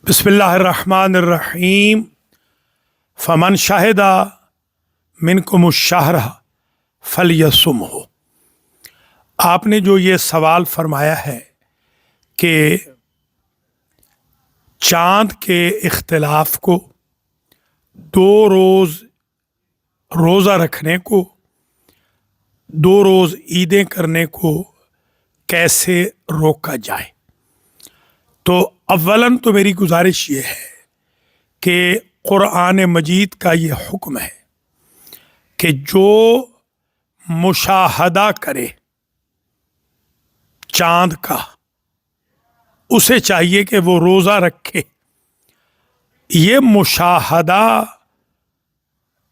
बिस्मिल्लाहिर्रहमानिर्रहीम। फ़मन शाहिदा मिनकुमुश-शहर फलयसुमहु। आपने जो ये सवाल फरमाया है कि चाँद के इख्तिलाफ को, 2 रोज़ रोज़ा रखने को, 2 रोज़ ईदें करने को कैसे रोका जाए। तो अव्वलन तो मेरी गुजारिश ये है कि कुरान मजीद का ये हुक्म है कि जो मुशाहदा करे चाँद का, उसे चाहिए कि वो रोज़ा रखे। ये मुशाहदा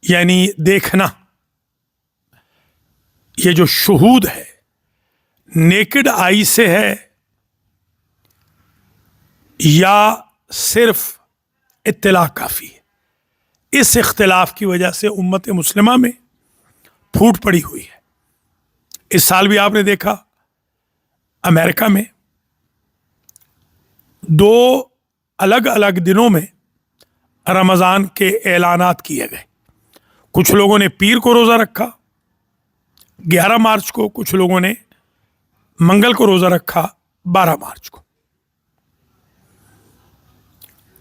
यानी देखना, ये जो शुहूद है नेकेड आई से है या सिर्फ इत्तला काफ़ी है। इस इख्तिलाफ की वजह से उम्मत मुस्लिमा में फूट पड़ी हुई है। इस साल भी आपने देखा अमेरिका में 2 अलग अलग दिनों में रमज़ान के ऐलानात किए गए। कुछ लोगों ने पीर को रोज़ा रखा 11 मार्च को, कुछ लोगों ने मंगल को रोज़ा रखा 12 मार्च को।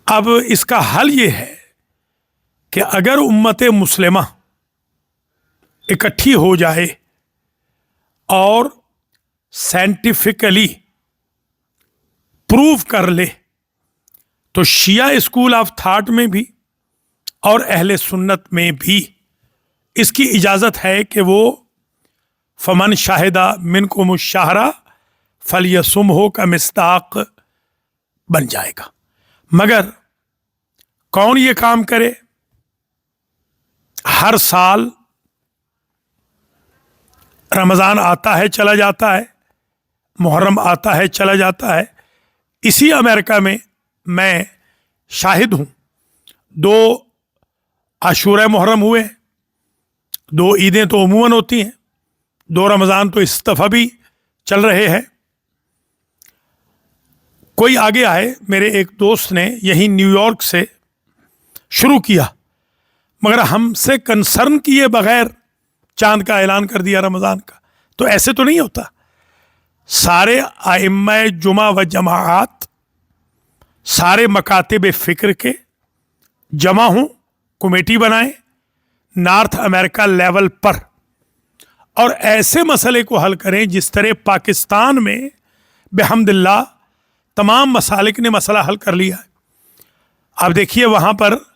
अब इसका हल ये है कि अगर उम्मत मुस्लिमा इकट्ठी हो जाए और साइंटिफिकली प्रूव कर ले, तो शिया स्कूल ऑफ थॉट में भी और अहले सुन्नत में भी इसकी इजाज़त है कि वो फमन शाहिदा मिनकुमुश-शहरा फलयसुमहु का मिस्ताक बन जाएगा। मगर कौन ये काम करे? हर साल रमज़ान आता है चला जाता है, मुहर्रम आता है चला जाता है। इसी अमेरिका में मैं शाहिद हूँ। 2 आशूरा मुहर्रम हुए, 2 ईदें तो अमूमन होती हैं, 2 रमज़ान तो इस दफ़ा भी चल रहे हैं। कोई आगे आए, मेरे एक दोस्त ने यहीं न्यूयॉर्क से शुरू किया, मगर हमसे कंसर्न किए बगैर चांद का ऐलान कर दिया रमज़ान का। तो ऐसे तो नहीं होता। सारे आइम्मा जुमा व जमाआत, सारे मकातिब फ़िक्र के जमा हों, कमेटी बनाएं नॉर्थ अमेरिका लेवल पर, और ऐसे मसले को हल करें जिस तरह पाकिस्तान में बिहम्दिल्लाह तमाम मसालिक ने मसला हल कर लिया है। आप देखिए वहाँ पर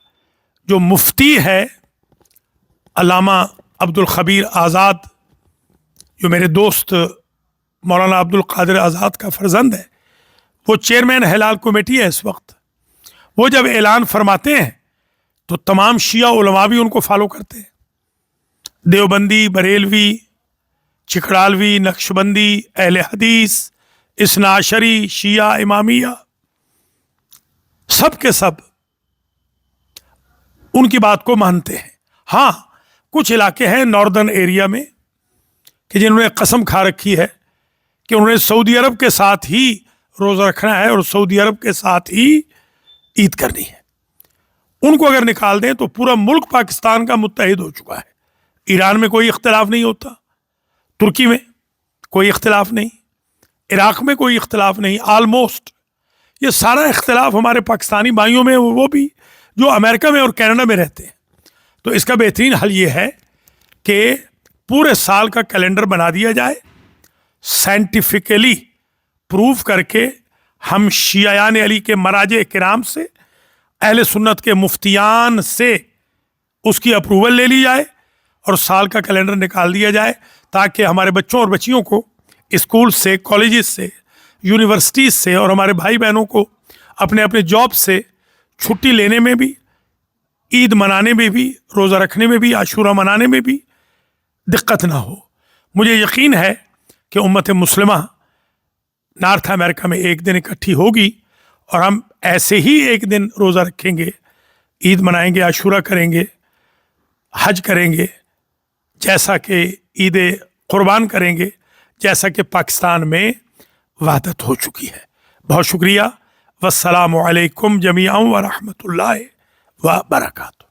जो मुफ्ती है अल्लामा अब्दुल खबीर आज़ाद, जो मेरे दोस्त मौलाना अब्दुल कादिर आज़ाद का फर्जंद है, वो चेयरमैन हिलाल कमेटी है इस वक्त। वो जब ऐलान फरमाते हैं तो तमाम शिया उलमा भी उनको फॉलो करते हैं। देवबंदी, बरेलवी, चिकड़ालवी, नक्शबंदी, अहले हदीस, इस्नाशरी, शिया, इमामिया, सब के सब उनकी बात को मानते हैं। हाँ, कुछ इलाके हैं नॉर्दर्न एरिया में कि जिन्होंने कसम खा रखी है कि उन्होंने सऊदी अरब के साथ ही रोज़ा रखना है और सऊदी अरब के साथ ही ईद करनी है। उनको अगर निकाल दें तो पूरा मुल्क पाकिस्तान का मुत्तहिद हो चुका है। ईरान में कोई इख्तिलाफ नहीं होता, तुर्की में कोई इख्तिलाफ नहीं, इराक में कोई इख्तिलाफ नहीं। आलमोस्ट ये सारा इख्तिलाफ हमारे पाकिस्तानी भाइयों में, वो भी जो अमेरिका में और कनाडा में रहते हैं। तो इसका बेहतरीन हल ये है कि पूरे साल का कैलेंडर बना दिया जाए, साइंटिफिकली प्रूव करके हम शियायान अली के मराजे किराम से, अहले सुन्नत के मुफ्तियान से उसकी अप्रूवल ले ली जाए और साल का कैलेंडर निकाल दिया जाए, ताकि हमारे बच्चों और बच्चियों को स्कूल से, कॉलेजेस से, यूनिवर्सिटीज़ से और हमारे भाई बहनों को अपने अपने जॉब से छुट्टी लेने में भी, ईद मनाने में भी, रोज़ा रखने में भी, आशूरा मनाने में भी दिक्कत ना हो। मुझे यकीन है कि उम्मत मुस्लिमा नॉर्थ अमेरिका में एक दिन इकट्ठी होगी और हम ऐसे ही एक दिन रोज़ा रखेंगे, ईद मनाएंगे, आशूरा करेंगे, हज करेंगे, जैसा कि ईद कुर्बान करेंगे, जैसा कि पाकिस्तान में वहदत हो चुकी है। बहुत शुक्रिया। वस्सलामु अलैकुम जमीअन व रहमतुल्लाहि व बरकातुहू।